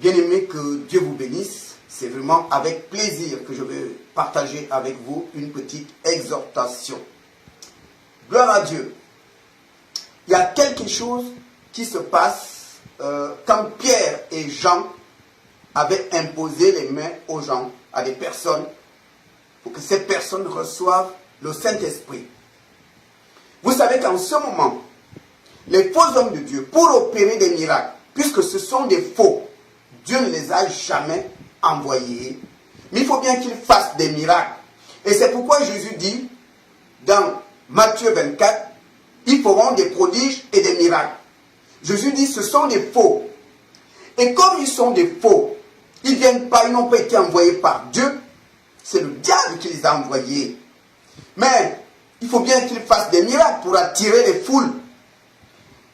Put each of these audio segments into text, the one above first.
Bien-aimés, que Dieu vous bénisse. C'est vraiment avec plaisir que je vais partager avec vous une petite exhortation. Gloire à Dieu. Il y a quelque chose qui se passe quand Pierre et Jean avaient imposé les mains aux gens, à des personnes, pour que ces personnes reçoivent le Saint-Esprit. Vous savez qu'en ce moment, les faux hommes de Dieu, pour opérer des miracles, puisque ce sont des faux, Dieu ne les a jamais envoyés, mais il faut bien qu'ils fassent des miracles. Et c'est pourquoi Jésus dit, dans Matthieu 24, ils feront des prodiges et des miracles. Jésus dit, ce sont des faux. Et comme ils sont des faux, ils viennent pas, ils n'ont pas été envoyés par Dieu, c'est le diable qui les a envoyés. Mais il faut bien qu'ils fassent des miracles pour attirer les foules.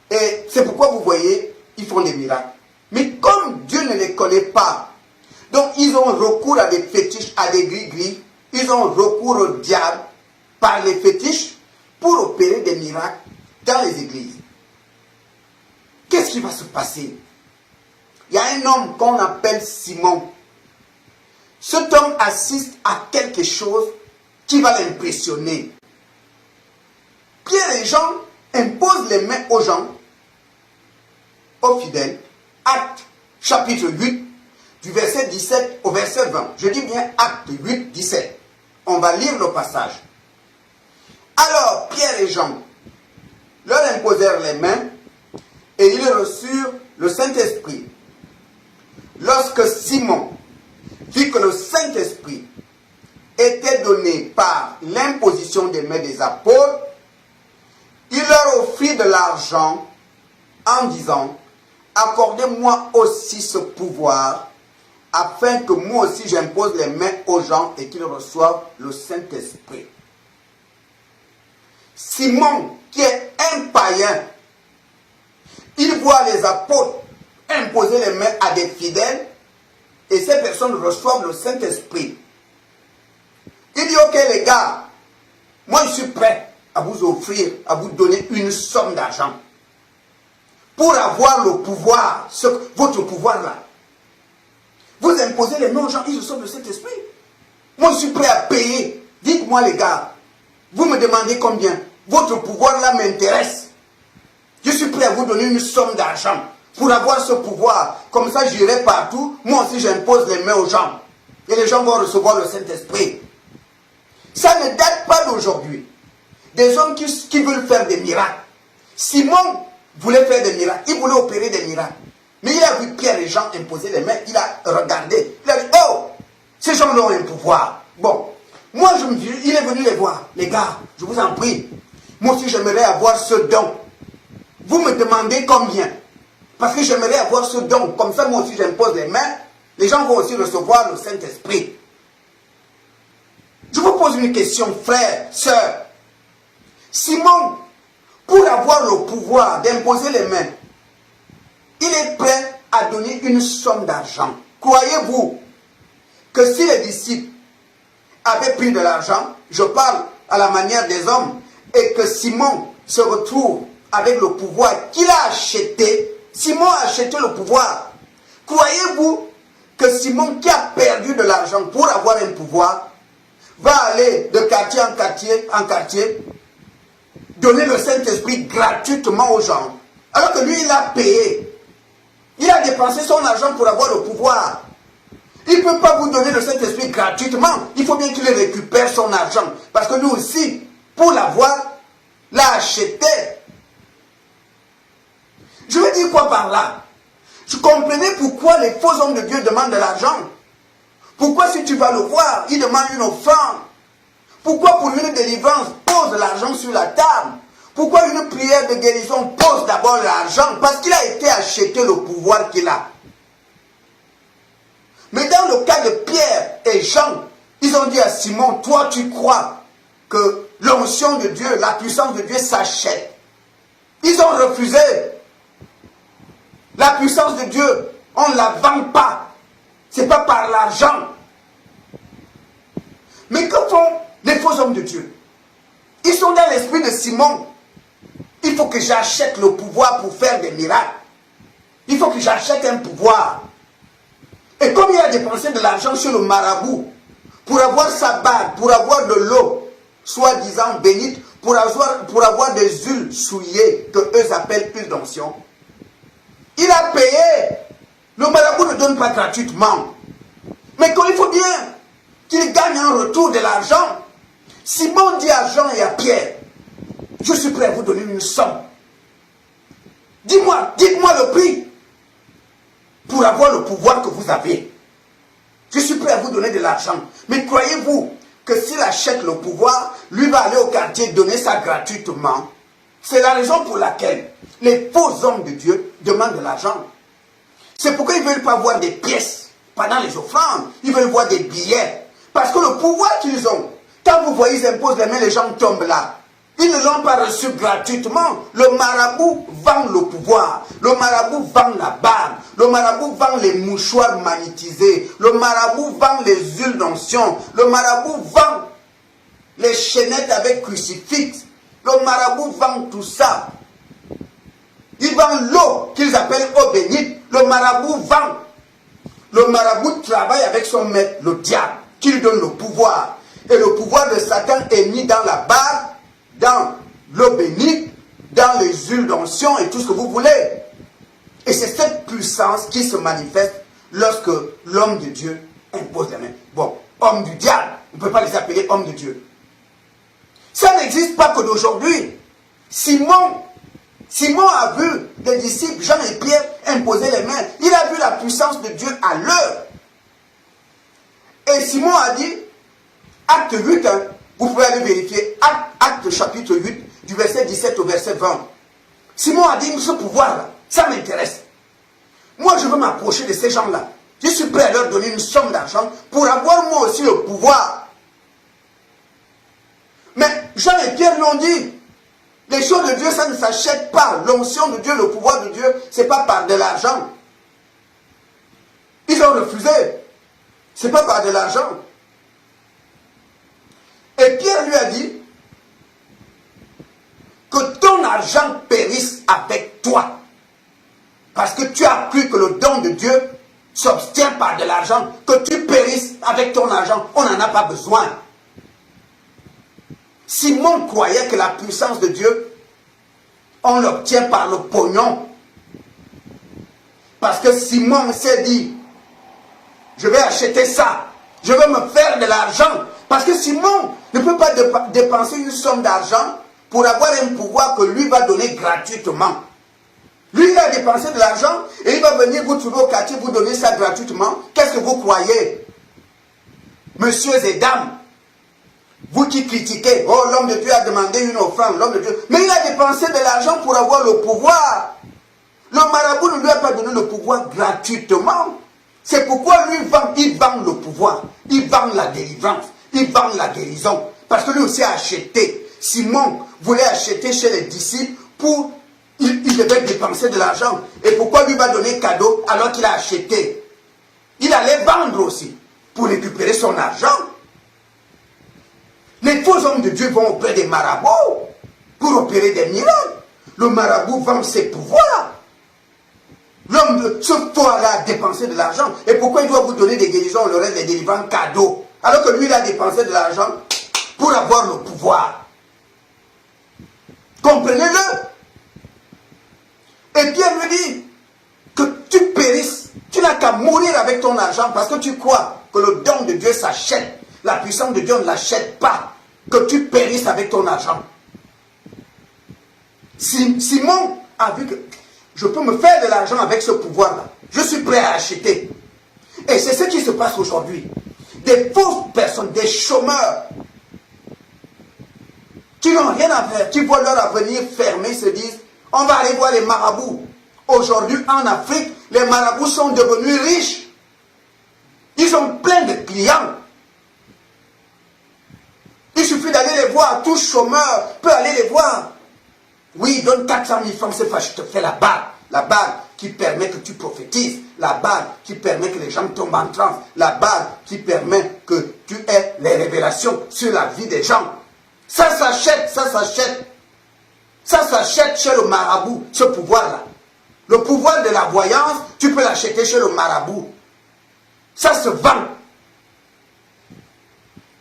Et c'est pourquoi vous voyez, ils font des miracles. Mais comme Dieu ne les connaît pas, donc ils ont recours à des fétiches, à des gris-gris, ils ont recours au diable par les fétiches pour opérer des miracles dans les églises. Qu'est-ce qui va se passer? Il y a un homme qu'on appelle Simon. Cet homme assiste à quelque chose qui va l'impressionner. Pierre et Jean imposent les mains aux gens, aux fidèles. Acte chapitre 8, du verset 17 au verset 20. Je dis bien acte 8, 17. On va lire le passage. Alors Pierre et Jean leur imposèrent les mains et ils reçurent le Saint-Esprit. Lorsque Simon vit que le Saint-Esprit était donné par l'imposition des mains des apôtres, il leur offrit de l'argent en disant, accordez-moi aussi ce pouvoir, afin que moi aussi j'impose les mains aux gens et qu'ils reçoivent le Saint-Esprit. Simon, qui est un païen, il voit les apôtres imposer les mains à des fidèles et ces personnes reçoivent le Saint-Esprit. Il dit, ok les gars, moi je suis prêt à vous offrir, à vous donner une somme d'argent pour avoir le pouvoir, votre pouvoir là. Vous imposez les mains aux gens, ils reçoivent le Saint-Esprit. Moi je suis prêt à payer. Dites-moi les gars, vous me demandez combien? Votre pouvoir là m'intéresse. Je suis prêt à vous donner une somme d'argent pour avoir ce pouvoir. Comme ça j'irai partout, moi aussi j'impose les mains aux gens. Et les gens vont recevoir le Saint-Esprit. Ça ne date pas d'aujourd'hui. Des hommes qui veulent faire des miracles. Simon voulait faire des miracles, il voulait opérer des miracles. Mais il a vu Pierre et Jean imposer les mains, il a regardé, il a dit, oh, ces gens-là ont un pouvoir. Bon, moi il est venu les voir, les gars, je vous en prie, moi aussi j'aimerais avoir ce don. Vous me demandez combien? Parce que j'aimerais avoir ce don, comme ça moi aussi j'impose les mains, les gens vont aussi recevoir le Saint-Esprit. Je vous pose une question, frère, sœur. Simon, pour avoir le pouvoir d'imposer les mains, il est prêt à donner une somme d'argent. Croyez-vous que si les disciples avaient pris de l'argent, je parle à la manière des hommes, et que Simon se retrouve avec le pouvoir qu'il a acheté, Simon a acheté le pouvoir. Croyez-vous que Simon qui a perdu de l'argent pour avoir un pouvoir, va aller de quartier en quartier, donner le Saint-Esprit gratuitement aux gens, alors que lui il a payé, il a dépensé son argent pour avoir le pouvoir. Il ne peut pas vous donner le Saint-Esprit gratuitement, il faut bien qu'il récupère son argent, parce que lui aussi, pour l'avoir, l'a acheté. Je veux dire quoi par là? Je comprenais pourquoi les faux hommes de Dieu demandent de l'argent. Pourquoi si tu vas le voir, il demande une offrande? Pourquoi pour une délivrance, pose l'argent sur la table? Pourquoi une prière de guérison, pose d'abord l'argent? Parce qu'il a été acheté le pouvoir qu'il a. Mais dans le cas de Pierre et Jean, ils ont dit à Simon, toi tu crois que l'onction de Dieu, la puissance de Dieu s'achète. Ils ont refusé. La puissance de Dieu, on ne la vend pas. Ce n'est pas par l'argent. Mais que font les faux hommes de Dieu? Ils sont dans l'esprit de Simon. Il faut que j'achète le pouvoir pour faire des miracles. Il faut que j'achète un pouvoir. Et comme il a dépensé de l'argent sur le marabout, pour avoir sa bague, pour avoir de l'eau, soi-disant bénite, pour avoir des huiles souillées, que eux appellent huile d'onction, il a payé. Le marabout ne donne pas gratuitement. Mais quand il faut bien qu'il gagne en retour de l'argent, Simon dit à Jean et à Pierre, je suis prêt à vous donner une somme. Dites-moi le prix pour avoir le pouvoir que vous avez. Je suis prêt à vous donner de l'argent. Mais croyez-vous que s'il achète le pouvoir, lui va aller au quartier donner ça gratuitement? C'est la raison pour laquelle les faux hommes de Dieu demandent de l'argent. C'est pourquoi ils ne veulent pas voir des pièces pendant les offrandes. Ils veulent voir des billets. Parce que le pouvoir qu'ils ont, quand vous voyez, ils imposent les mains, les gens tombent là. Ils ne l'ont pas reçu gratuitement. Le marabout vend le pouvoir. Le marabout vend la bague. Le marabout vend les mouchoirs magnétisés. Le marabout vend les huiles d'onction. Le marabout vend les chaînettes avec crucifix. Le marabout vend tout ça. Il vend l'eau qu'ils appellent eau bénite. Le marabout vend. Le marabout travaille avec son maître, le diable, qui lui donne le pouvoir. Et le pouvoir de Satan est mis dans la bague, dans l'eau bénite, dans les huiles d'onction et tout ce que vous voulez. Et c'est cette puissance qui se manifeste lorsque l'homme de Dieu impose la main. Bon, homme du diable, on ne peut pas les appeler hommes de Dieu. Ça n'existe pas que d'aujourd'hui. Simon a vu des disciples, Jean et Pierre, imposer les mains. Il a vu la puissance de Dieu à l'œuvre. Et Simon a dit, acte 8, hein, vous pouvez aller vérifier, acte chapitre 8, du verset 17 au verset 20. Simon a dit, ce pouvoir-là, ça m'intéresse. Moi, je veux m'approcher de ces gens-là. Je suis prêt à leur donner une somme d'argent pour avoir moi aussi le pouvoir. Mais Jean et Pierre lui ont dit, les choses de Dieu, ça ne s'achète pas. L'onction de Dieu, le pouvoir de Dieu, ce n'est pas par de l'argent. Ils ont refusé. Ce n'est pas par de l'argent. Et Pierre lui a dit que ton argent périsse avec toi. Parce que tu as cru que le don de Dieu s'obtient par de l'argent. Que tu périsses avec ton argent. On n'en a pas besoin. Simon croyait que la puissance de Dieu, on l'obtient par le pognon. Parce que Simon s'est dit, je vais acheter ça. Je vais me faire de l'argent. Parce que Simon ne peut pas dépenser une somme d'argent pour avoir un pouvoir que lui va donner gratuitement. Lui, il a dépensé de l'argent et il va venir vous trouver au quartier, vous donner ça gratuitement. Qu'est-ce que vous croyez? Messieurs et dames, vous qui critiquez, oh l'homme de Dieu a demandé une offrande, l'homme de Dieu. Mais il a dépensé de l'argent pour avoir le pouvoir. Le marabout ne lui a pas donné le pouvoir gratuitement. C'est pourquoi lui, il vend le pouvoir. Il vend la délivrance. Il vend la guérison. Parce que lui aussi a acheté. Simon voulait acheter chez les disciples pour... Il devait dépenser de l'argent. Et pourquoi lui va donner cadeau alors qu'il a acheté? Il allait vendre aussi pour récupérer son argent. Les faux hommes de Dieu vont auprès des marabouts pour opérer des miracles. Le marabout vend ses pouvoirs. L'homme de ce toi-là a dépensé de l'argent. Et pourquoi il doit vous donner des guérisons, le reste des délivrances cadeaux? Alors que lui, il a dépensé de l'argent pour avoir le pouvoir. Comprenez-le. Et Pierre lui dit que tu périsses. Tu n'as qu'à mourir avec ton argent parce que tu crois que le don de Dieu s'achète. La puissance de Dieu ne l'achète pas. Que tu périsses avec ton argent. Simon a vu que je peux me faire de l'argent avec ce pouvoir-là. Je suis prêt à acheter. Et c'est ce qui se passe aujourd'hui. Des fausses personnes, des chômeurs, qui n'ont rien à faire, qui voient leur avenir fermé, se disent, on va aller voir les marabouts. Aujourd'hui, en Afrique, les marabouts sont devenus riches. Ils ont plein de clients. Il suffit d'aller les voir. Tout chômeur peut aller les voir. Oui, donne 400 000 francs, c'est pas, je te fais la bague. La bague qui permet que tu prophétises. La bague qui permet que les gens tombent en transe. La bague qui permet que tu aies les révélations sur la vie des gens. Ça s'achète, ça s'achète. Ça s'achète chez le marabout, ce pouvoir-là. Le pouvoir de la voyance, tu peux l'acheter chez le marabout. Ça se vend.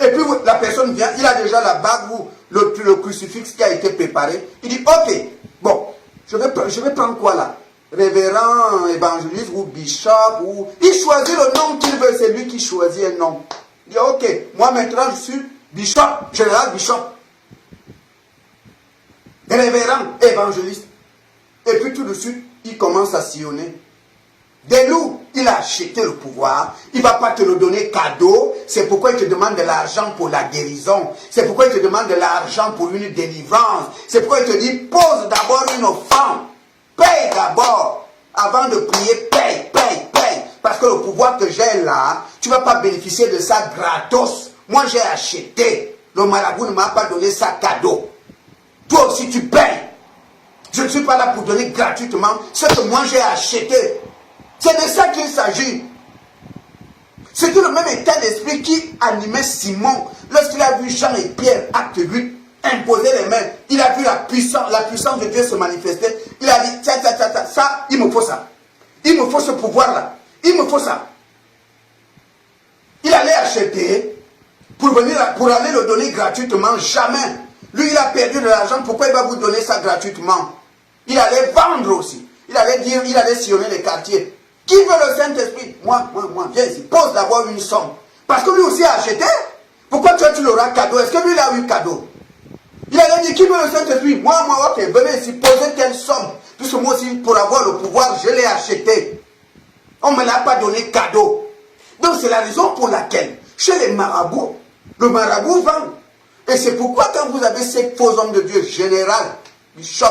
Et puis la personne vient, il a déjà la bague ou le crucifix qui a été préparé. Il dit, ok, bon, je vais prendre quoi là? Révérend, évangéliste ou bishop ou... Il choisit le nom qu'il veut, c'est lui qui choisit un nom. Il dit, ok, moi maintenant je suis bishop, général bishop. Révérend, évangéliste. Et puis tout de suite, il commence à sillonner. Dès lors, il a acheté le pouvoir, il ne va pas te le donner cadeau, c'est pourquoi il te demande de l'argent pour la guérison, c'est pourquoi il te demande de l'argent pour une délivrance, c'est pourquoi il te dit, pose d'abord une offrande, paye d'abord, avant de prier, paye, parce que le pouvoir que j'ai là, tu ne vas pas bénéficier de ça gratos, moi j'ai acheté, le marabout ne m'a pas donné ça cadeau, toi aussi tu payes, je ne suis pas là pour donner gratuitement ce que moi j'ai acheté. C'est de ça qu'il s'agit. C'était le même état d'esprit qui animait Simon lorsqu'il a vu Jean et Pierre, acte 8, imposer les mains. Il a vu la puissance de Dieu se manifester. Il a dit, ça, il me faut ça. Il me faut ce pouvoir-là. Il me faut ça. Il allait acheter pour aller le donner gratuitement. Jamais. Lui, il a perdu de l'argent. Pourquoi il va vous donner ça gratuitement? Il allait vendre aussi. Il allait dire, il allait sillonner les quartiers. Qui veut le Saint-Esprit? Moi, viens ici. Pose d'abord une somme. Parce que lui aussi a acheté. Pourquoi toi tu l'auras cadeau? Est-ce que lui il a eu cadeau? Il allait dire, qui veut le Saint-Esprit? Moi, ok, venez ici, posez telle somme. Puisque moi aussi, pour avoir le pouvoir, je l'ai acheté. On ne me l'a pas donné cadeau. Donc c'est la raison pour laquelle, chez les marabouts, le marabout vend. Et c'est pourquoi quand vous avez ces faux hommes de Dieu, général, bishop,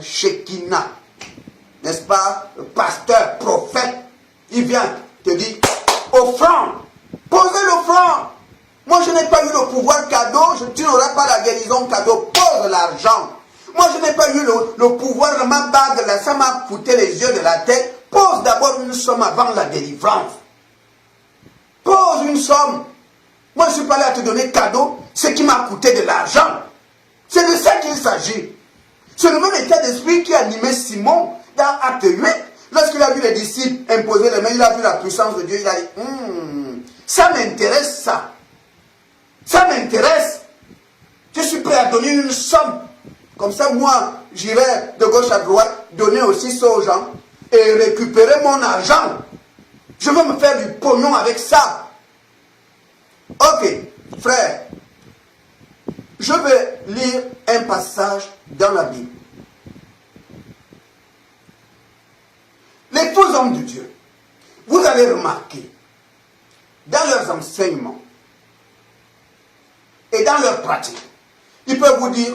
Shekinah, n'est-ce pas, le pasteur, prophète, il vient te dire, offrande, posez l'offrande. Moi je n'ai pas eu le pouvoir cadeau, tu n'auras pas la guérison cadeau, pose l'argent. Moi je n'ai pas eu le pouvoir de ma bague, là, ça m'a coûté les yeux de la tête, pose d'abord une somme avant la délivrance. Pose une somme. Moi je ne suis pas là à te donner cadeau, ce qui m'a coûté de l'argent. C'est de ça qu'il s'agit. C'est le même état d'esprit qui animait Simon dans Acte 8. Lorsqu'il a vu les disciples imposer les mains, il a vu la puissance de Dieu, il a dit, ça m'intéresse ça. Ça m'intéresse. Je suis prêt à donner une somme. Comme ça, moi, j'irai de gauche à droite, donner aussi ça aux gens et récupérer mon argent. Je veux me faire du pognon avec ça. Ok, frère. Je vais lire un passage dans la Bible. Les faux hommes de Dieu, vous allez remarquer, dans leurs enseignements et dans leurs pratiques, ils peuvent vous dire,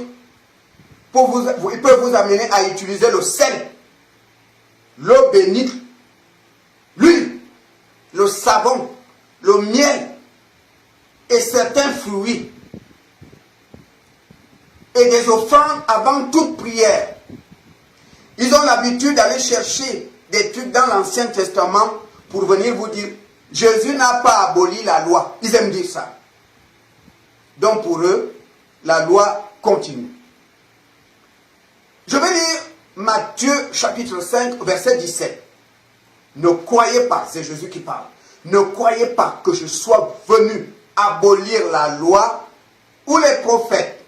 ils peuvent vous amener à utiliser le sel, l'eau bénite, l'huile, le savon, le miel et certains fruits et des offrandes avant toute prière. Ils ont l'habitude d'aller chercher des trucs dans l'Ancien Testament pour venir vous dire, Jésus n'a pas aboli la loi. Ils aiment dire ça. Donc pour eux, la loi continue. Je vais lire Matthieu chapitre 5, verset 17. Ne croyez pas, c'est Jésus qui parle, ne croyez pas que je sois venu abolir la loi ou les prophètes.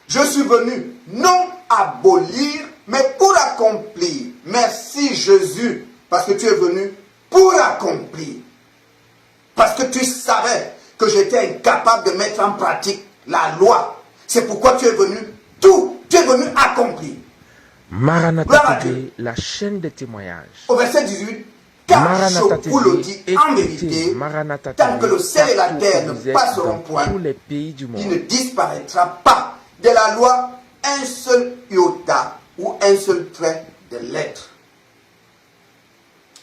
Je suis venu non abolir, mais pour accomplir. Merci Jésus, parce que tu es venu pour accomplir. Parce que tu savais que j'étais incapable de mettre en pratique la loi. C'est pourquoi tu es venu tu es venu accomplir. Maranatha TV, la chaîne de témoignages. Au verset 18, car je vous le dis en vérité, tant que le ciel et la terre ne passeront point, il ne disparaîtra pas de la loi un seul iota ou un seul trait de lettre,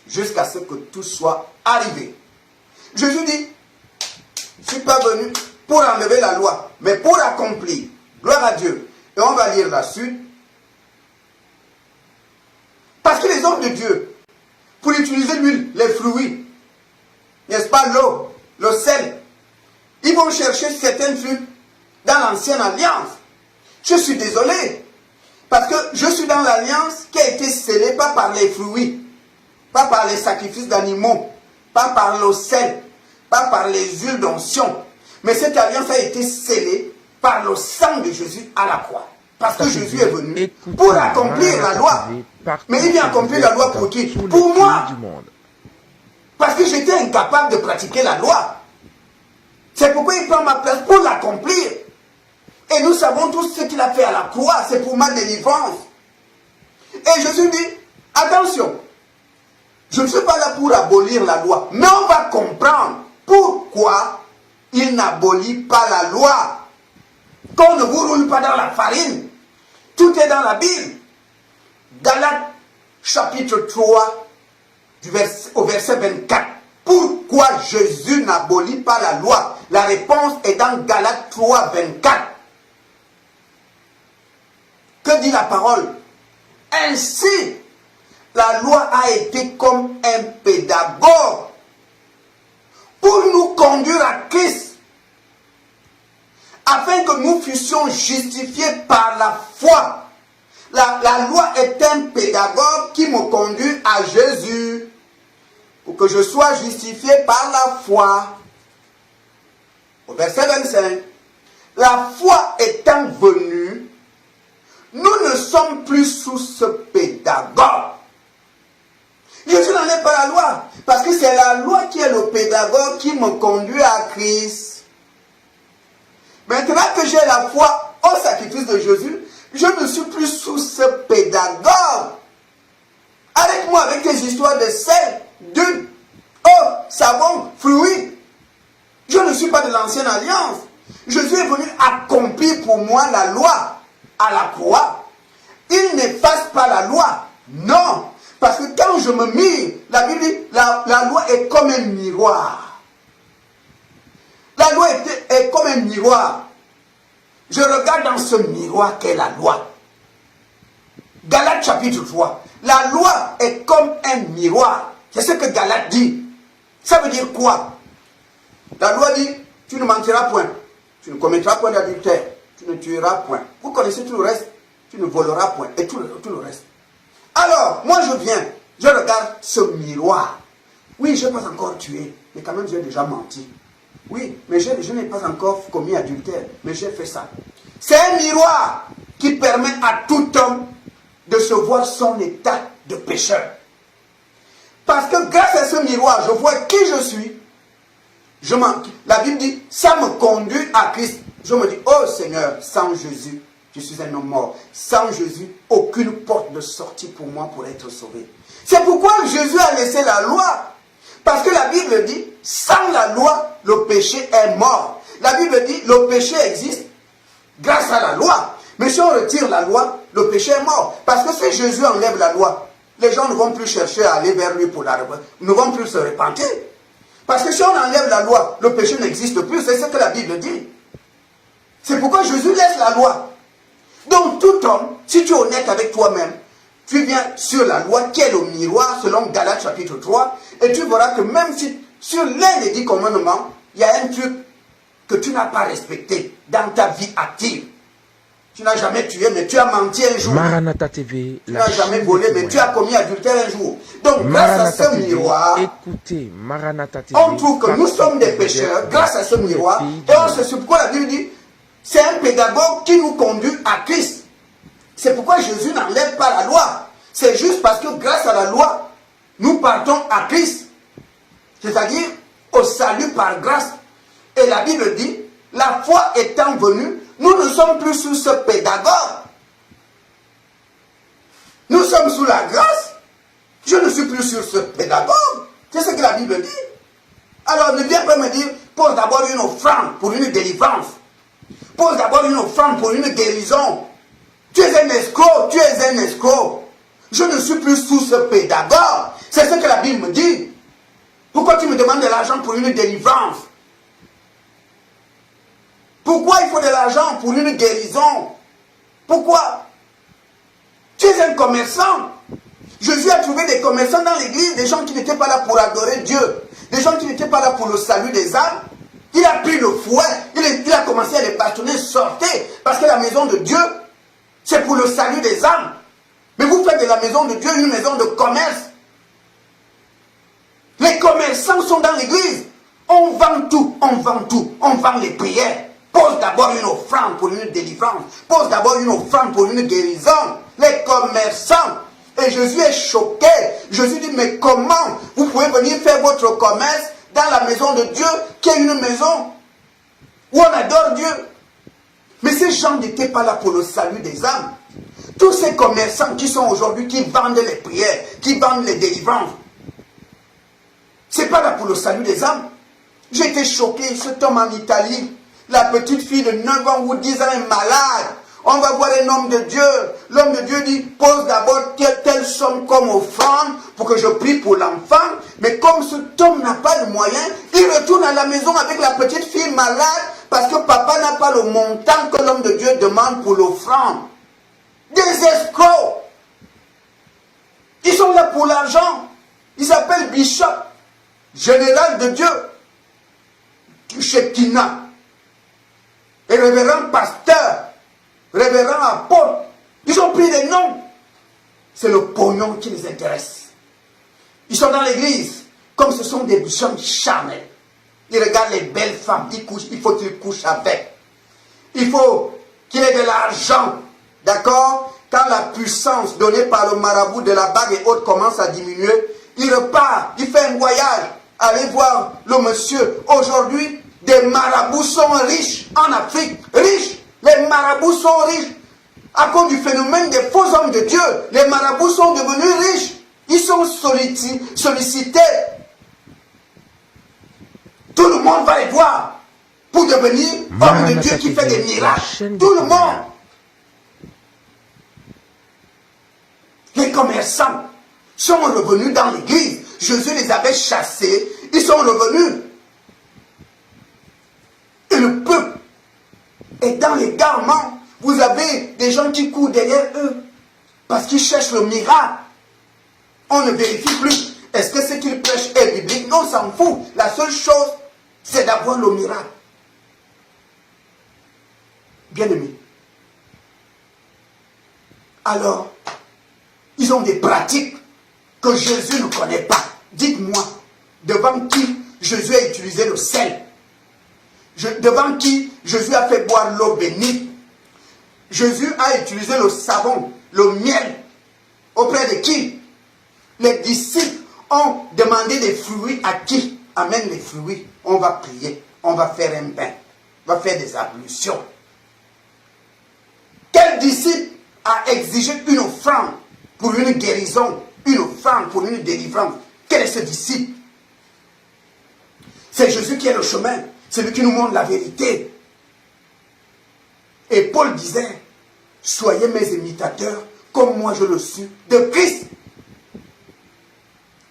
jusqu'à ce que tout soit arrivé. Jésus dit, je ne suis pas venu pour enlever la loi, mais pour accomplir. Gloire à Dieu. Et on va lire la suite. Parce que les hommes de Dieu, pour utiliser l'huile, les fruits, n'est-ce pas, l'eau, le sel, ils vont chercher certains trucs dans l'ancienne alliance. Je suis désolé, parce que je suis dans l'alliance qui a été scellée pas par les fruits, pas par les sacrifices d'animaux, pas par le sel, pas par les huiles d'onction. Mais cette alliance a été scellée par le sang de Jésus à la croix. Parce que Jésus est venu pour accomplir la loi. Mais il vient accomplir la loi pour qui? Pour moi. Parce que j'étais incapable de pratiquer la loi. C'est pourquoi il prend ma place pour l'accomplir. Et nous savons tous ce qu'il a fait à la croix. C'est pour ma délivrance. Et Jésus dit, attention, je ne suis pas là pour abolir la loi. Mais on va comprendre pourquoi il n'abolit pas la loi. Qu'on ne vous roule pas dans la farine. Tout est dans la Bible. Galates chapitre 3, au verset 24. Pourquoi Jésus n'abolit pas la loi? La réponse est dans Galates 3, 24. Que dit la parole? Ainsi, la loi a été comme un pédagogue pour nous conduire à Christ, afin que nous fussions justifiés par la foi. La loi est un pédagogue qui me conduit à Jésus, pour que je sois justifié par la foi. Au verset 25, la foi étant venue, nous ne sommes plus sous ce pédagogue. Jésus n'enlève pas la loi, parce que c'est la loi qui est le pédagogue qui me conduit à Christ. Maintenant que j'ai la foi au sacrifice de Jésus, je ne suis plus sous ce pédagogue. Arrête-moi avec tes histoires de sel, d'huile, eau, savon, fruits. Je ne suis pas de l'ancienne alliance. Jésus est venu accomplir pour moi la loi à la croix. Il n'efface pas la loi. Non. Parce que quand je me mire, la Bible dit, la loi est comme un miroir. La loi est comme un miroir. Je regarde dans ce miroir qu'est la loi. Galates chapitre 3. La loi est comme un miroir. C'est ce que Galates dit. Ça veut dire quoi? La loi dit, tu ne mentiras point. Tu ne commettras point d'adultère. Tu ne tueras point. Vous connaissez tout le reste. Tu ne voleras point. Et tout le reste. Alors, moi je viens. Je regarde ce miroir. Oui, je n'ai pas encore tué. Mais quand même, j'ai déjà menti. Oui, mais je n'ai pas encore commis adultère, mais j'ai fait ça. C'est un miroir qui permet à tout homme de se voir son état de pécheur. Parce que grâce à ce miroir, je vois qui je suis. La Bible dit, ça me conduit à Christ. Je me dis, oh Seigneur, sans Jésus, je suis un homme mort. Sans Jésus, aucune porte de sortie pour moi pour être sauvé. C'est pourquoi Jésus a laissé la loi. Parce que la Bible dit, sans la loi, le péché est mort. La Bible dit, le péché existe grâce à la loi. Mais si on retire la loi, le péché est mort. Parce que si Jésus enlève la loi, les gens ne vont plus chercher à aller vers lui pour la repentir. Ils ne vont plus se repentir. Parce que si on enlève la loi, le péché n'existe plus. C'est ce que la Bible dit. C'est pourquoi Jésus laisse la loi. Donc tout homme, si tu es honnête avec toi-même, tu viens sur la loi qui est le miroir selon Galates chapitre 3 et tu verras que même si sur l'un des 10 commandements, il y a un truc que tu n'as pas respecté dans ta vie active. Tu n'as jamais tué, mais tu as menti un jour. Maranatha TV, tu n'as jamais volé, mais tu as commis adultère un jour. Donc grâce à ce miroir, écoutez, Maranatha TV, on trouve que nous sommes des pécheurs grâce à ce miroir. Et on sait pourquoi la Bible dit, c'est un pédagogue qui nous conduit à Christ. C'est pourquoi Jésus n'enlève pas la loi. C'est juste parce que grâce à la loi, nous partons à Christ. C'est-à-dire au salut par grâce. Et la Bible dit, la foi étant venue, nous ne sommes plus sous ce pédagogue. Nous sommes sous la grâce. Je ne suis plus sur ce pédagogue. C'est ce que la Bible dit. Alors ne viens pas me dire, pose d'abord une offrande pour une délivrance. Pose d'abord une offrande pour une guérison. Tu es un escroc, tu es un escroc. Je ne suis plus sous ce pédagogue. C'est ce que la Bible me dit. Pourquoi tu me demandes de l'argent pour une délivrance? Pourquoi il faut de l'argent pour une guérison? Pourquoi? Tu es un commerçant. Jésus a trouvé des commerçants dans l'église, des gens qui n'étaient pas là pour adorer Dieu, des gens qui n'étaient pas là pour le salut des âmes. Il a pris le fouet, il a commencé à les bâtonner, sortez, parce que la maison de Dieu, c'est pour le salut des âmes. Mais vous faites de la maison de Dieu une maison de commerce. Les commerçants sont dans l'église. On vend tout, on vend tout. On vend les prières. Pose d'abord une offrande pour une délivrance. Pose d'abord une offrande pour une guérison. Les commerçants. Et Jésus est choqué. Jésus dit, mais comment vous pouvez venir faire votre commerce dans la maison de Dieu, qui est une maison où on adore Dieu? Mais ces gens n'étaient pas là pour le salut des âmes. Tous ces commerçants qui sont aujourd'hui, qui vendent les prières, qui vendent les délivrances, c'est pas là pour le salut des âmes. J'ai été choqué, cet homme en Italie, la petite fille de 9 ans ou 10 ans est malade. On va voir un homme de Dieu. L'homme de Dieu dit, pose d'abord telle somme comme offrande pour que je prie pour l'enfant. Mais comme cet homme n'a pas de moyens, il retourne à la maison avec la petite fille malade parce que papa n'a pas le montant que l'homme de Dieu demande pour l'offrande. Des escrocs. Ils sont là pour l'argent. Ils s'appellent Bishop, général de Dieu, Shekinah, et révérend pasteur, révérend apôtre. Ils ont pris des noms. C'est le pognon qui les intéresse. Ils sont dans l'église, comme ce sont des gens charnels. Ils regardent les belles femmes, ils couchent, il faut qu'ils couchent avec. Il faut qu'il ait de l'argent. D'accord? Quand la puissance donnée par le marabout de la bague et autres commence à diminuer, il repart, il fait un voyage. Allez voir le monsieur. Aujourd'hui, des marabouts sont riches en Afrique. Riches. Les marabouts sont riches. À cause du phénomène des faux hommes de Dieu, les marabouts sont devenus riches. Ils sont sollicités. Tout le monde va les voir pour devenir homme de Dieu qui fait des miracles. Tout le monde. Les commerçants sont revenus dans l'église. Jésus les avait chassés. Ils sont revenus. Et le peuple est dans les garments. Vous avez des gens qui courent derrière eux parce qu'ils cherchent le miracle. On ne vérifie plus. Est-ce que ce qu'ils prêchent est biblique? Non, on s'en fout. La seule chose, c'est d'avoir le miracle. Bien-aimés. Alors, ils ont des pratiques que Jésus ne connaît pas. Dites-moi, devant qui Jésus a utilisé le sel? Devant qui Jésus a fait boire l'eau bénite? Jésus a utilisé le savon, le miel. Auprès de qui? Les disciples ont demandé des fruits à qui? Amène les fruits. On va prier. On va faire un bain. On va faire des ablutions. Quel disciple a exigé une offrande pour une guérison, une offrande pour une délivrance? Quel est ce disciple? C'est Jésus qui est le chemin. C'est lui qui nous montre la vérité. Et Paul disait, soyez mes imitateurs comme moi je le suis de Christ.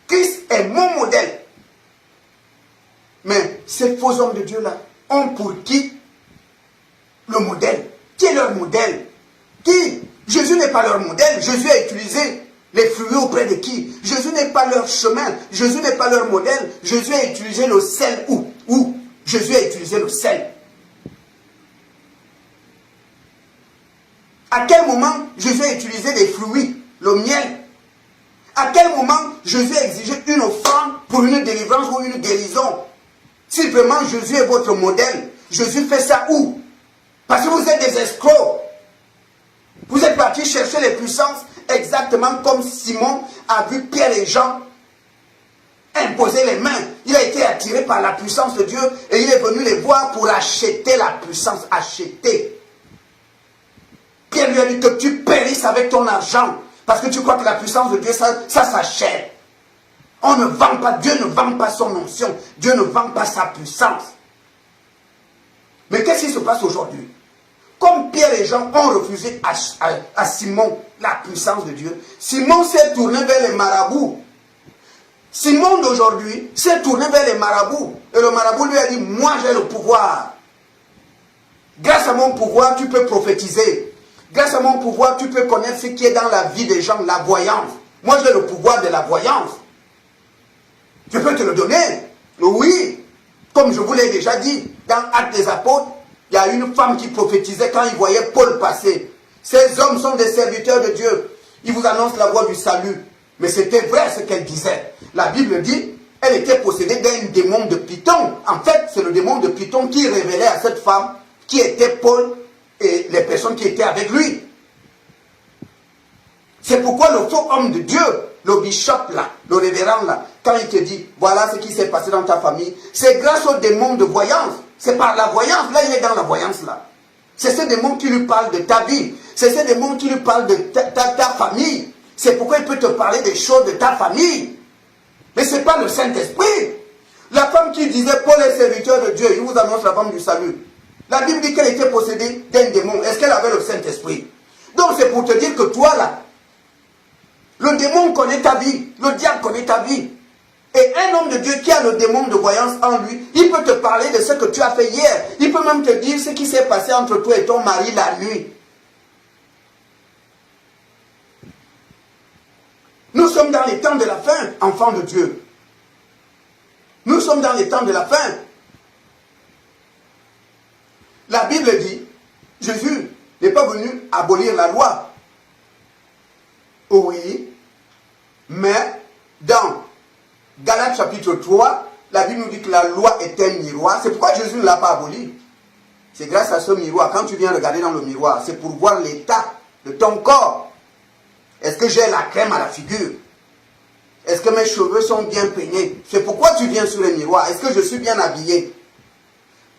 Christ est mon modèle. Mais ces faux hommes de Dieu là ont pour qui le modèle? Qui est leur modèle? Qui? Jésus n'est pas leur modèle. Jésus a utilisé les fruits auprès de qui? Jésus n'est pas leur chemin. Jésus n'est pas leur modèle. Jésus a utilisé le sel où? Jésus a utilisé le sel. À quel moment Jésus a utilisé des fruits, le miel? À quel moment Jésus a exigé une offrande pour une délivrance ou une guérison? Si vraiment Jésus est votre modèle, Jésus fait ça où? Parce que vous êtes des escrocs. Vous êtes partis chercher les puissances exactement comme Simon a vu Pierre et Jean imposer les mains. Il a été attiré par la puissance de Dieu et il est venu les voir pour acheter la puissance. Acheter. Pierre lui a dit que tu périsses avec ton argent parce que tu crois que la puissance de Dieu, ça s'achète. On ne vend pas, Dieu ne vend pas son onction. Dieu ne vend pas sa puissance. Mais qu'est-ce qui se passe aujourd'hui? Comme Pierre et Jean ont refusé à Simon la puissance de Dieu, Simon s'est tourné vers les marabouts. Simon d'aujourd'hui s'est tourné vers les marabouts. Et le marabout lui a dit, moi j'ai le pouvoir. Grâce à mon pouvoir, tu peux prophétiser. Grâce à mon pouvoir, tu peux connaître ce qui est dans la vie des gens, la voyance. Moi j'ai le pouvoir de la voyance. Je peux te le donner. Oui. Comme je vous l'ai déjà dit, dans Actes des Apôtres, il y a une femme qui prophétisait quand il voyait Paul passer. Ces hommes sont des serviteurs de Dieu. Ils vous annoncent la voie du salut. Mais c'était vrai ce qu'elle disait. La Bible dit elle était possédée d'un démon de Python. En fait, c'est le démon de Python qui révélait à cette femme qui était Paul et les personnes qui étaient avec lui. C'est pourquoi le faux homme de Dieu, le bishop là, le révérend là, quand il te dit, voilà ce qui s'est passé dans ta famille, c'est grâce au démon de voyance. C'est par la voyance, là il est dans la voyance là. C'est ce démon qui lui parle de ta vie. C'est ce démon qui lui parle de ta famille. C'est pourquoi il peut te parler des choses de ta famille. Mais ce n'est pas le Saint-Esprit. La femme qui disait, Paul est serviteur de Dieu, il vous annonce la femme du salut. La Bible dit qu'elle était possédée d'un démon. Est-ce qu'elle avait le Saint-Esprit? Donc c'est pour te dire que toi là, le démon connaît ta vie, le diable connaît ta vie. Et un homme de Dieu qui a le démon de voyance en lui, il peut te parler de ce que tu as fait hier. Il peut même te dire ce qui s'est passé entre toi et ton mari la nuit. Nous sommes dans les temps de la fin, enfants de Dieu. Nous sommes dans les temps de la fin. La Bible dit, Jésus n'est pas venu abolir la loi. Oui, mais dans Galates chapitre 3, la Bible nous dit que la loi est un miroir. C'est pourquoi Jésus ne l'a pas aboli. C'est grâce à ce miroir. Quand tu viens regarder dans le miroir, c'est pour voir l'état de ton corps. Est-ce que j'ai la crème à la figure? Est-ce que mes cheveux sont bien peignés? C'est pourquoi tu viens sur le miroir. Est-ce que je suis bien habillé?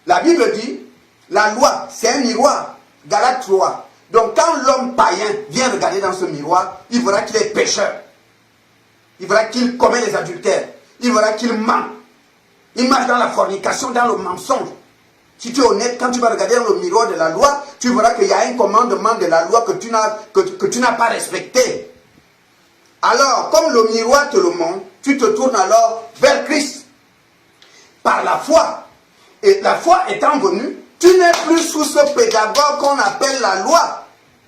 La Bible dit, la loi, c'est un miroir. Galates 3. Donc quand l'homme païen vient regarder dans ce miroir, il verra qu'il est pécheur. Il verra qu'il commet les adultères. Il verra qu'il ment. Il marche dans la fornication, dans le mensonge. Si tu es honnête, quand tu vas regarder dans le miroir de la loi, tu verras qu'il y a un commandement de la loi que tu n'as pas respecté. Alors, comme le miroir te le montre, tu te tournes alors vers Christ. Par la foi. Et la foi étant venue, tu n'es plus sous ce pédagogue qu'on appelle la loi.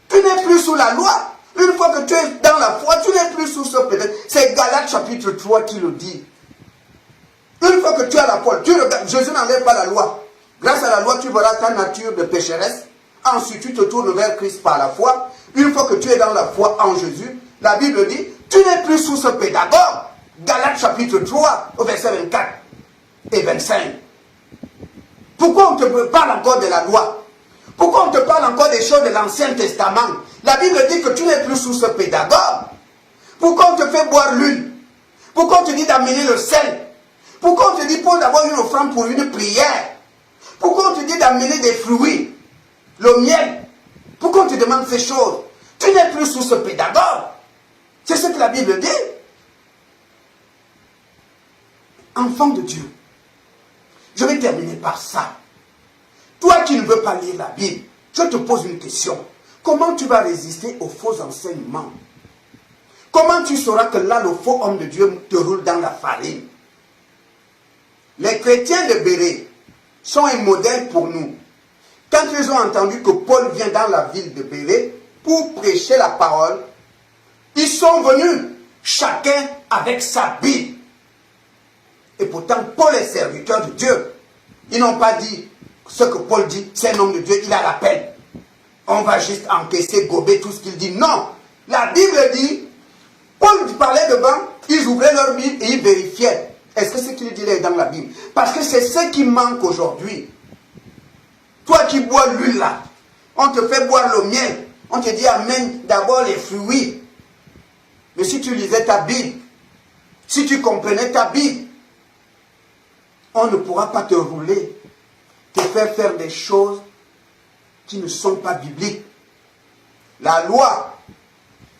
Tu n'es plus sous la loi. Une fois que tu es dans la foi, tu n'es plus sous ce pédagogue. C'est Galates chapitre 3 qui le dit. Une fois que tu as la foi, tu regardes, Jésus n'enlève pas la loi. Grâce à la loi, tu verras ta nature de pécheresse. Ensuite, tu te tournes vers Christ par la foi. Une fois que tu es dans la foi en Jésus, la Bible dit, tu n'es plus sous ce pédagogue. Galates chapitre 3, au verset 24 et 25. Pourquoi on te parle encore de la loi? Pourquoi on te parle encore des choses de l'Ancien Testament? La Bible dit que tu n'es plus sous ce pédagogue. Pourquoi on te fait boire l'huile? Pourquoi on te dit d'amener le sel? Pourquoi on te dit d'avoir une offrande pour une prière? Pourquoi on te dit d'amener des fruits? Le miel? Pourquoi on te demande ces choses? Tu n'es plus sous ce pédagogue. C'est ce que la Bible dit. Enfant de Dieu, je vais terminer par ça. Toi qui ne veux pas lire la Bible, je te pose une question. Comment tu vas résister aux faux enseignements? Comment tu sauras que là, le faux homme de Dieu te roule dans la farine? Les chrétiens de Bérée sont un modèle pour nous. Quand ils ont entendu que Paul vient dans la ville de Bérée pour prêcher la parole, ils sont venus, chacun avec sa Bible. Et pourtant, Paul est serviteur de Dieu. Ils n'ont pas dit ce que Paul dit, c'est un homme de Dieu, il a la peine. On va juste encaisser, gober tout ce qu'il dit. Non, la Bible dit, Paul parlait devant, ils ouvraient leur Bible et ils vérifiaient. Est-ce que ce qu'il dit est dans la Bible? Parce que c'est ce qui manque aujourd'hui. Toi qui bois l'huile là, on te fait boire le miel. On te dit amène d'abord les fruits. Mais si tu lisais ta Bible, si tu comprenais ta Bible, on ne pourra pas te rouler, te faire des choses qui ne sont pas bibliques. La loi,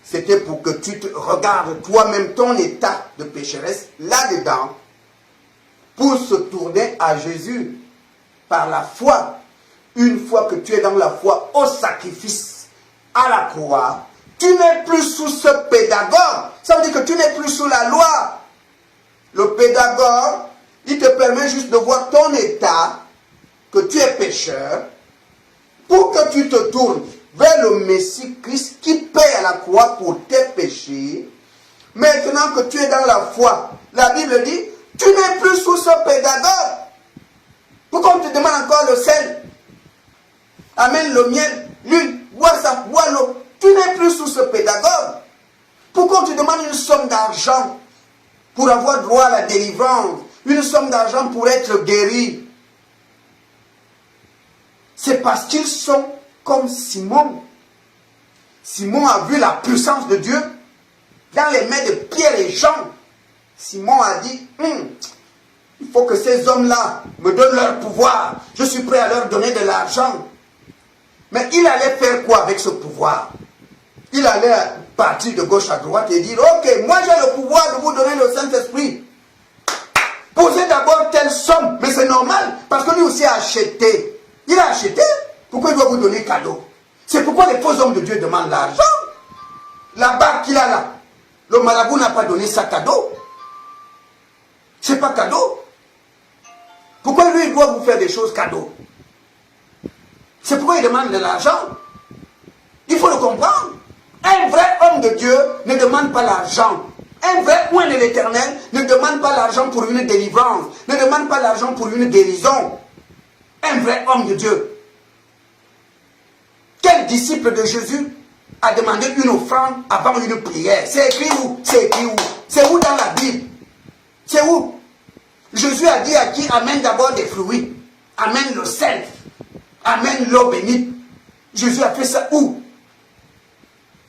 c'était pour que tu te regardes toi-même ton état de pécheresse là-dedans, pour se tourner à Jésus par la foi. Une fois que tu es dans la foi au sacrifice, à la croix, tu n'es plus sous ce pédagogue. Ça veut dire que tu n'es plus sous la loi. Le pédagogue, il te permet juste de voir ton état, que tu es pécheur, pour que tu te tournes vers le Messie Christ qui paie à la croix pour tes péchés. Maintenant que tu es dans la foi, la Bible dit, tu n'es plus sous ce pédagogue. Pourquoi on te demande encore le sel? Amène le miel, l'huile, bois ça, bois l'eau. Tu n'es plus sous ce pédagogue. Pourquoi on te demande une somme d'argent? pour avoir droit à la délivrance, une somme d'argent pour être guéri. C'est parce qu'ils sont comme Simon. Simon a vu la puissance de Dieu dans les mains de Pierre et Jean. Simon a dit, il faut que ces hommes-là me donnent leur pouvoir. Je suis prêt à leur donner de l'argent. Mais il allait faire quoi avec ce pouvoir? Il allait partir de gauche à droite et dire, ok, moi j'ai le pouvoir de vous donner le Saint-Esprit. Posez d'abord telle somme. Mais c'est normal, parce que lui aussi a acheté. Il a acheté. Pourquoi il doit vous donner cadeau? C'est pourquoi les faux hommes de Dieu demandent l'argent. La barque qu'il a là, le marabout n'a pas donné ça cadeau. C'est pas cadeau. Pourquoi lui, il doit vous faire des choses cadeaux? C'est pourquoi il demande de l'argent. Il faut le comprendre. Un vrai homme de Dieu ne demande pas l'argent. Un vrai oint de l'Éternel ne demande pas l'argent pour une délivrance, ne demande pas l'argent pour une guérison. Un vrai homme de Dieu. Quel disciple de Jésus a demandé une offrande avant une prière? C'est écrit où? C'est écrit où? C'est où dans la Bible? C'est où? Jésus a dit à qui? Amène d'abord des fruits. Amène le sel. Amène l'eau bénite. Jésus a fait ça où?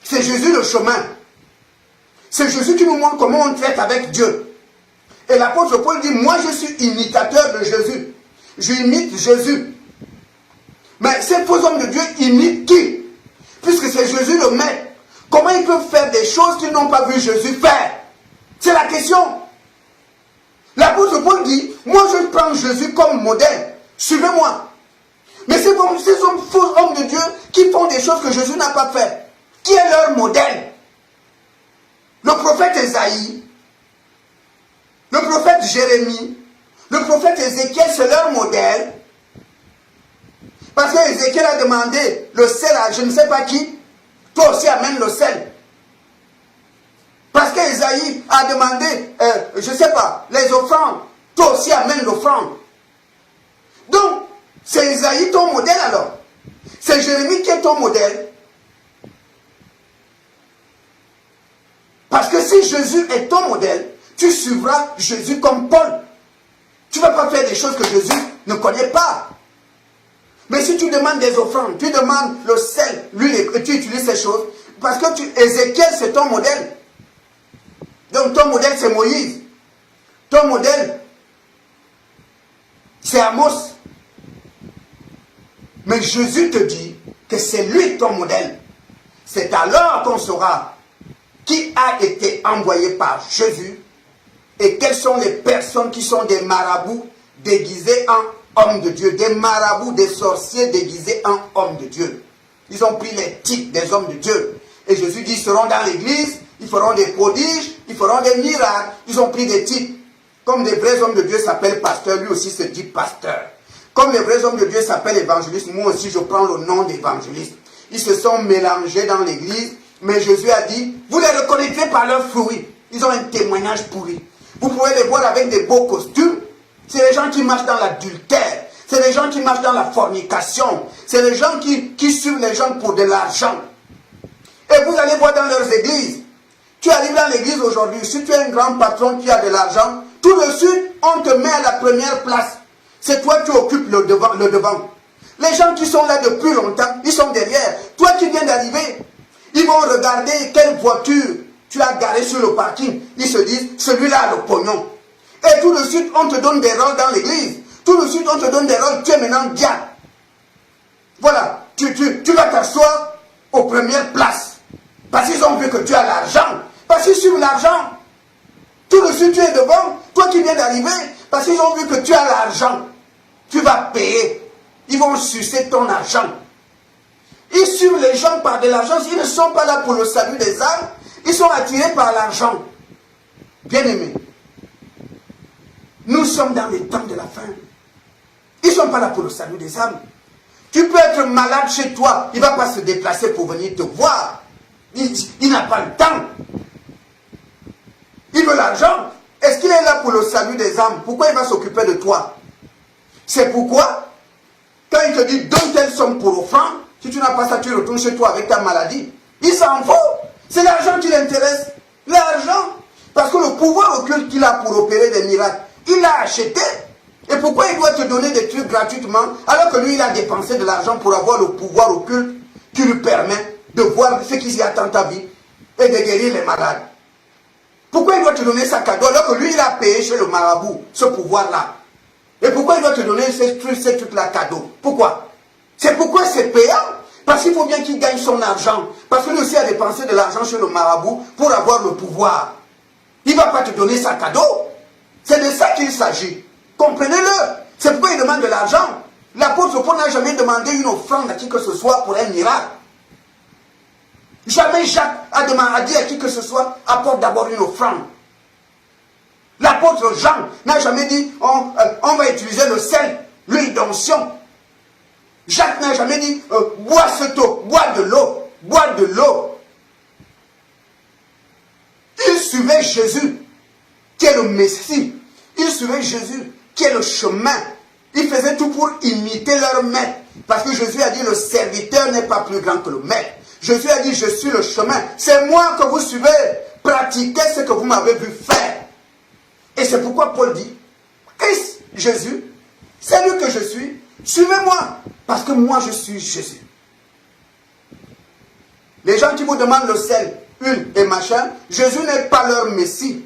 C'est Jésus le chemin. C'est Jésus qui nous montre comment on traite avec Dieu. Et l'apôtre Paul dit, moi je suis imitateur de Jésus. J'imite Jésus. Mais ces faux hommes de Dieu imitent qui? Puisque c'est Jésus le maître. Comment ils peuvent faire des choses qu'ils n'ont pas vu Jésus faire? C'est la question. L'apôtre Paul dit, moi je prends Jésus comme modèle. Suivez-moi. Mais ces faux hommes de Dieu qui font des choses que Jésus n'a pas fait. Qui est leur modèle? Le prophète Esaïe, le prophète Jérémie, le prophète Ézéchiel, c'est leur modèle. Parce que Ézéchiel a demandé le sel à je ne sais pas qui, toi aussi amène le sel. Parce que Esaïe a demandé, je ne sais pas, les offrandes, toi aussi amène l'offrande. Donc, c'est Esaïe ton modèle alors. C'est Jérémie qui est ton modèle. Parce que si Jésus est ton modèle, tu suivras Jésus comme Paul. Tu ne vas pas faire des choses que Jésus ne connaît pas. Mais si tu demandes des offrandes, tu demandes le sel, l'huile, et tu utilises ces choses, parce que Ézéchiel, c'est ton modèle. Donc ton modèle, c'est Moïse. Ton modèle, c'est Amos. Mais Jésus te dit que c'est lui ton modèle. C'est alors qu'on saura qui a été envoyé par Jésus et quelles sont les personnes qui sont des marabouts déguisés en hommes de Dieu, des marabouts, des sorciers déguisés en hommes de Dieu. Ils ont pris les titres des hommes de Dieu. Et Jésus dit, ils seront dans l'église, ils feront des prodiges, ils feront des miracles. Ils ont pris des titres. Comme les vrais hommes de Dieu s'appellent pasteur, lui aussi se dit pasteur. Comme les vrais hommes de Dieu s'appellent évangélistes, moi aussi je prends le nom d'évangéliste. Ils se sont mélangés dans l'église, mais Jésus a dit, vous les reconnaîtrez par leurs fruits. Ils ont un témoignage pourri. Vous pouvez les voir avec des beaux costumes. C'est les gens qui marchent dans l'adultère. C'est les gens qui marchent dans la fornication. C'est les gens qui suivent les gens pour de l'argent. Et vous allez voir dans leurs églises. Tu arrives dans l'église aujourd'hui, si tu es un grand patron qui a de l'argent, tout de suite, on te met à la première place. C'est toi qui occupes le devant. Les gens qui sont là depuis longtemps, ils sont derrière. Toi qui viens d'arriver, ils vont regarder quelle voiture tu as garée sur le parking. Ils se disent, celui-là a le pognon. Et tout de suite, on te donne des rôles dans l'église. Tout de suite, on te donne des rôles. Tu es maintenant diable. Voilà, tu vas t'asseoir aux premières places. Parce qu'ils ont vu que tu as l'argent. Parce qu'ils suivent l'argent. Tout de suite, tu es devant. Toi qui viens d'arriver, parce qu'ils ont vu que tu as l'argent. Tu vas payer. Ils vont sucer ton argent. Ils suivent les gens par de l'argent. Ils ne sont pas là pour le salut des âmes. Ils sont attirés par l'argent. Bien-aimés, nous sommes dans les temps de la fin. Ils ne sont pas là pour le salut des âmes. Tu peux être malade chez toi. Il ne va pas se déplacer pour venir te voir. Il n'a pas le temps. Il veut l'argent. Est-ce qu'il est là pour le salut des âmes? Pourquoi il va s'occuper de toi? C'est pourquoi, quand il te dit donne telle somme pour offrande, si tu n'as pas ça, tu retournes chez toi avec ta maladie. Il s'en fout. C'est l'argent qui l'intéresse. L'argent. Parce que le pouvoir occulte qu'il a pour opérer des miracles, il l'a acheté. Et pourquoi il doit te donner des trucs gratuitement alors que lui, il a dépensé de l'argent pour avoir le pouvoir occulte qui lui permet de voir ce qui s'y attend ta vie et de guérir les malades? Pourquoi il doit te donner ça cadeau alors que lui, il a payé chez le marabout ce pouvoir-là? Et pourquoi il doit te donner ces trucs-là cadeau? Pourquoi? C'est pourquoi c'est payant. Parce qu'il faut bien qu'il gagne son argent. Parce que lui aussi a dépensé de l'argent chez le marabout pour avoir le pouvoir. Il ne va pas te donner ça cadeau. C'est de ça qu'il s'agit. Comprenez-le. C'est pourquoi il demande de l'argent. L'apôtre Paul n'a jamais demandé une offrande à qui que ce soit pour un miracle. Jamais Jacques a dit à qui que ce soit, apporte d'abord une offrande. L'apôtre Jean n'a jamais dit, on va utiliser le sel, l'huile d'onction. Jacques n'a jamais dit, bois cette eau, bois de l'eau, bois de l'eau. Il suivait Jésus, qui est le Messie. Il suivait Jésus, qui est le chemin. Il faisait tout pour imiter leur maître. Parce que Jésus a dit, le serviteur n'est pas plus grand que le maître. Jésus a dit, je suis le chemin. C'est moi que vous suivez. Pratiquez ce que vous m'avez vu faire. Et c'est pourquoi Paul dit, Christ, Jésus, c'est lui que je suis. Suivez-moi. Parce que moi, je suis Jésus. Les gens qui vous demandent le sel, huile et machin, Jésus n'est pas leur Messie.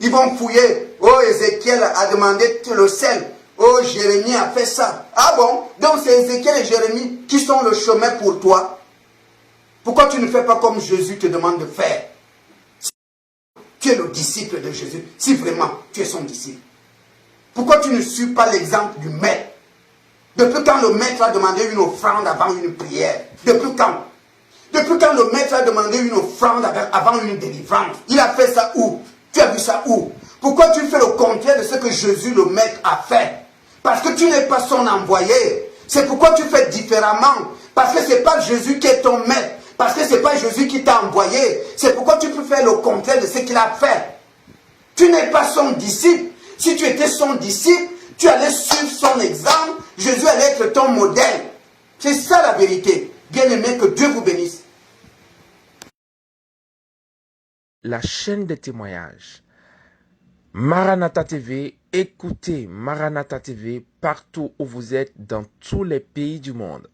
Ils vont fouiller. Oh, Ézéchiel a demandé le sel. Oh, Jérémie a fait ça. Ah bon? Donc c'est Ézéchiel et Jérémie qui sont le chemin pour toi. Pourquoi tu ne fais pas comme Jésus te demande de faire? Tu es le disciple de Jésus. Si vraiment tu es son disciple. Pourquoi tu ne suis pas l'exemple du maître? Depuis quand le maître a demandé une offrande avant une prière? Depuis quand? Depuis quand le maître a demandé une offrande avant une délivrance? Il a fait ça où? Tu as vu ça où? Pourquoi tu fais le contraire de ce que Jésus le maître a fait? Parce que tu n'es pas son envoyé. C'est pourquoi tu fais différemment. Parce que ce n'est pas Jésus qui est ton maître. Parce que ce n'est pas Jésus qui t'a envoyé. C'est pourquoi tu peux faire le contraire de ce qu'il a fait. Tu n'es pas son disciple. Si tu étais son disciple, tu allais suivre son exemple. Jésus allait être ton modèle. C'est ça la vérité. Bien-aimé, que Dieu vous bénisse. La chaîne des témoignages. Maranatha TV, écoutez Maranatha TV partout où vous êtes dans tous les pays du monde.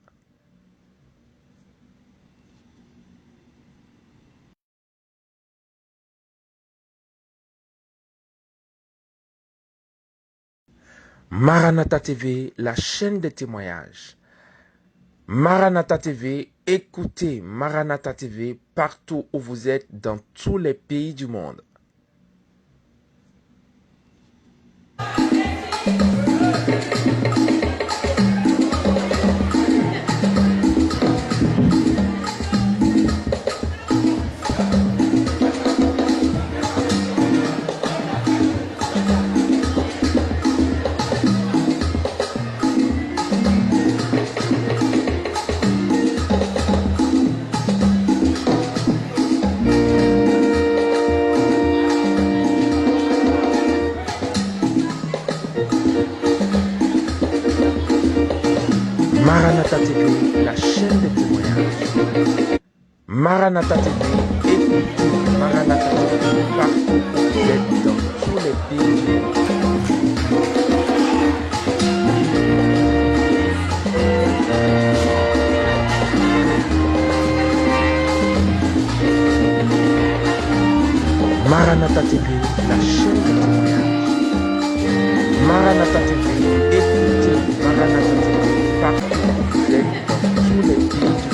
Maranatha TV, la chaîne des témoignages. Maranatha TV, écoutez Maranatha TV partout où vous êtes dans tous les pays du monde. Maranatha TV, la chaîne des témoignages. Maranatha TV, écoutez Maranatha TV partout où vous êtes dans tous les pays du monde. Maranatha TV, la chaîne des témoignages. Maranatha TV, écoutez Maranatha TV partout où vous êtes dans tous les pays du monde.